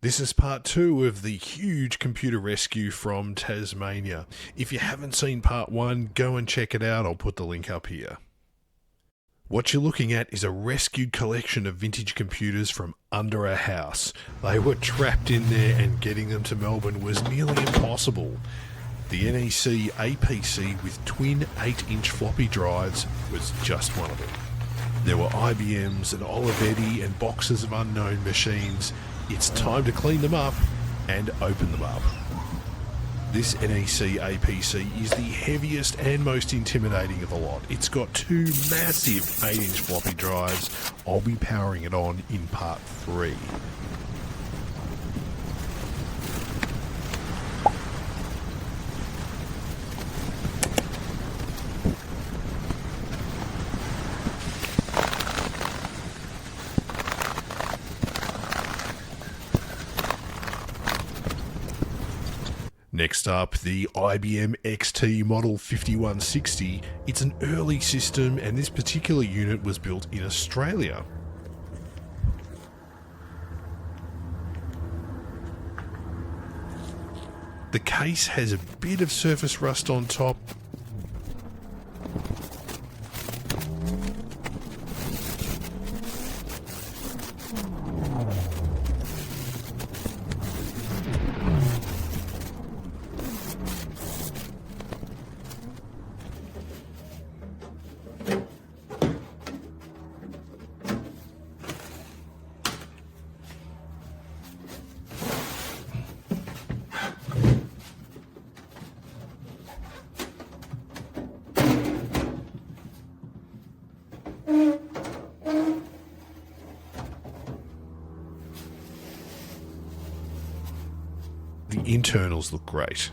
This is part 2 of the huge computer rescue from Tasmania. If you haven't seen part 1, go and check it out. I'll put the link up here. What you're looking at is a rescued collection of vintage computers from under a house. They were trapped in there and getting them to Melbourne was nearly impossible. The NEC APC with twin 8-inch floppy drives was just one of them. There were IBMs and Olivetti and boxes of unknown machines. It's time to clean them up and open them up. This NEC APC is the heaviest and most intimidating of the lot. It's got 2 massive 8-inch floppy drives. I'll be powering it on in part 3. Next up, the IBM XT Model 5160. It's an early system and this particular unit was built in Australia. The case has a bit of surface rust on top. The internals look great.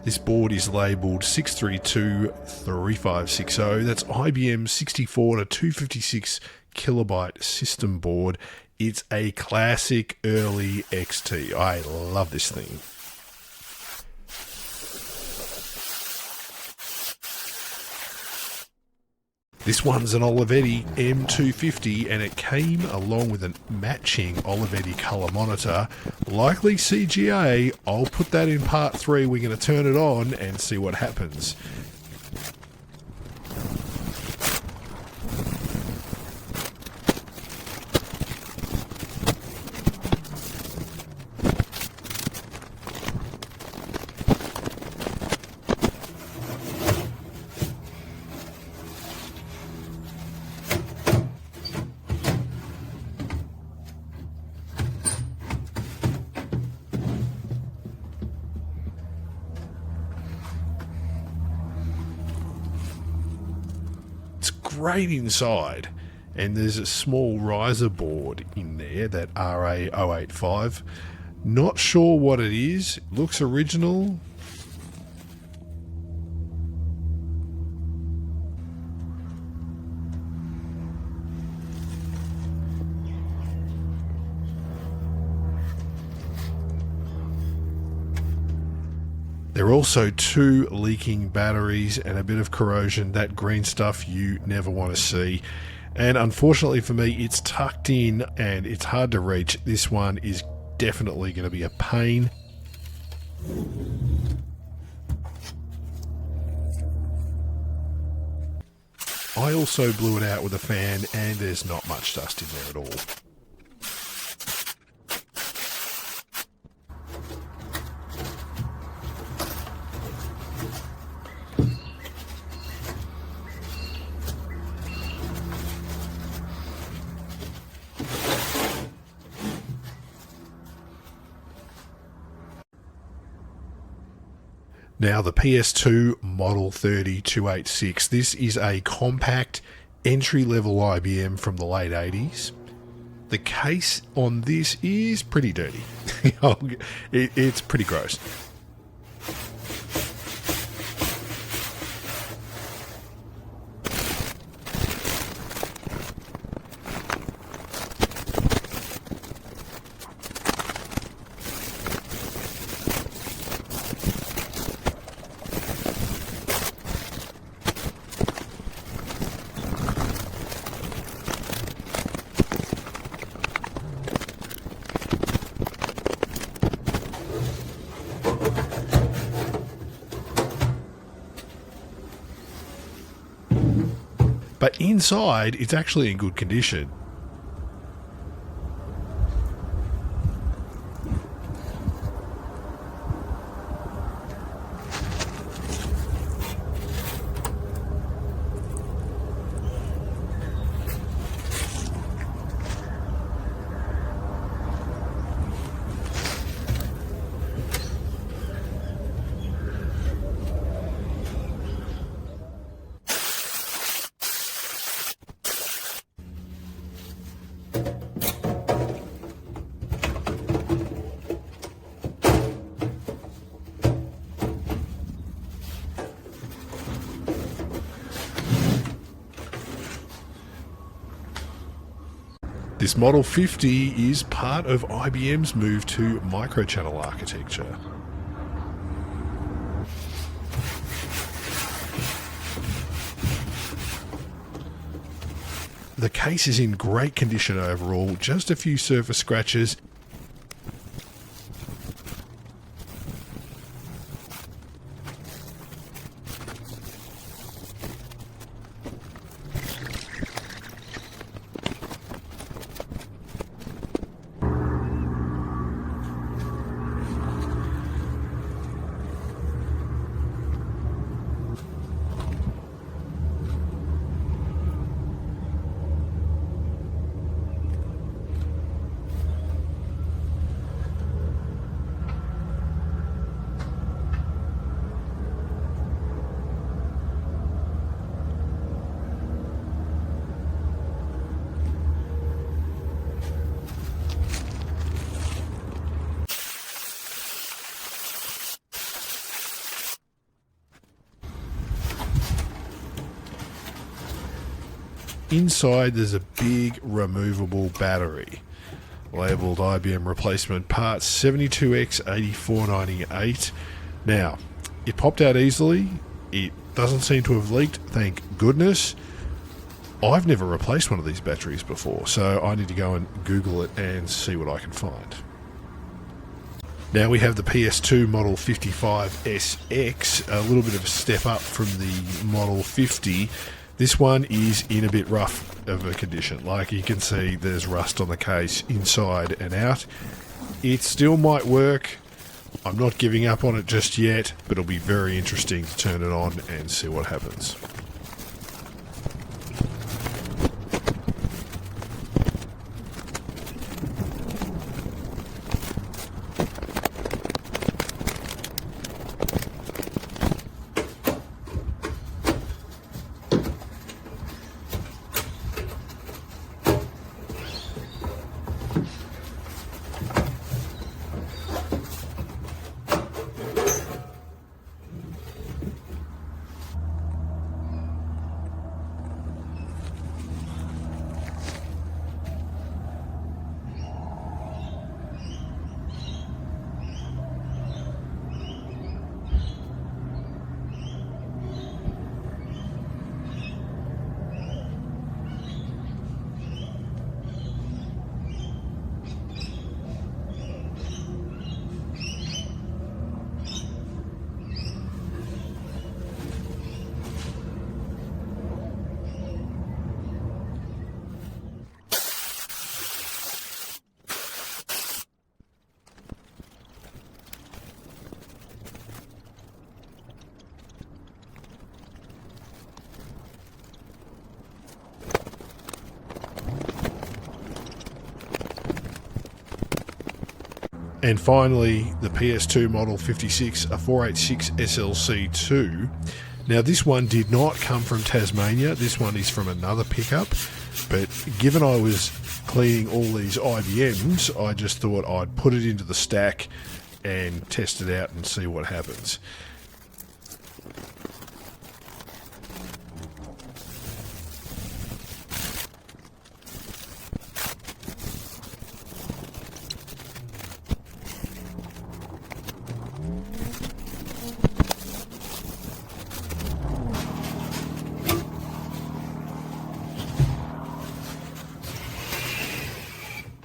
This board is labelled 6323560. That's IBM 64 to 256 kilobyte system board. It's a classic early XT. I love this thing. This one's an Olivetti M250 and it came along with a matching Olivetti colour monitor, likely CGA. I'll put that in part 3. We're going to turn it on and see what happens. Great inside, and there's a small riser board in there, that RA085. Not sure what it is. It looks original. There are also 2 leaking batteries and a bit of corrosion. That green stuff you never want to see. And unfortunately for me, it's tucked in and it's hard to reach. This one is definitely going to be a pain. I also blew it out with a fan and there's not much dust in there at all. Now the PS2 Model 30286. This is a compact entry-level IBM from the late 80s. The case on this is pretty dirty. It's pretty gross. But inside, it's actually in good condition. This Model 50 is part of IBM's move to microchannel architecture. The case is in great condition overall, just a few surface scratches. Inside there's a big removable battery, labelled IBM replacement parts 72X8498. Now, it popped out easily, it doesn't seem to have leaked, thank goodness. I've never replaced one of these batteries before, so I need to go and Google it and see what I can find. Now we have the PS2 Model 55SX, a little bit of a step up from the Model 50. This one is in a bit rough of a condition. Like you can see, there's rust on the case inside and out. It still might work. I'm not giving up on it just yet, but it'll be very interesting to turn it on and see what happens. And finally, the PS2 model 56, a 486 SLC2. Now, this one did not come from Tasmania. This one is from another pickup. But given I was cleaning all these IBMs, I just thought I'd put it into the stack and test it out and see what happens.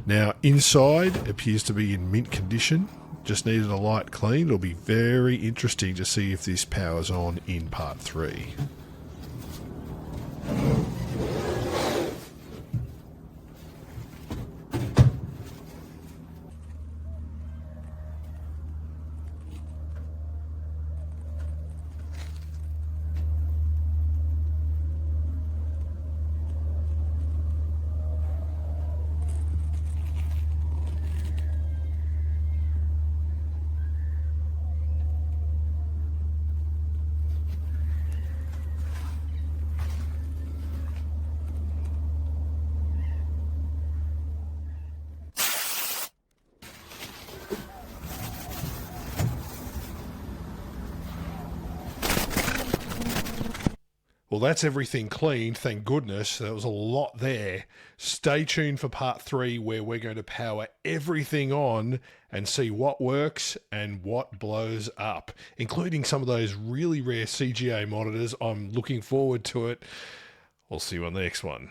Now, inside appears to be in mint condition. Just needed a light clean. It'll be very interesting to see if this powers on in part 3. Well, that's everything cleaned, thank goodness. There was a lot there. Stay tuned for part 3, where we're going to power everything on and see what works and what blows up, including some of those really rare CGA monitors. I'm looking forward to it. We'll see you on the next one.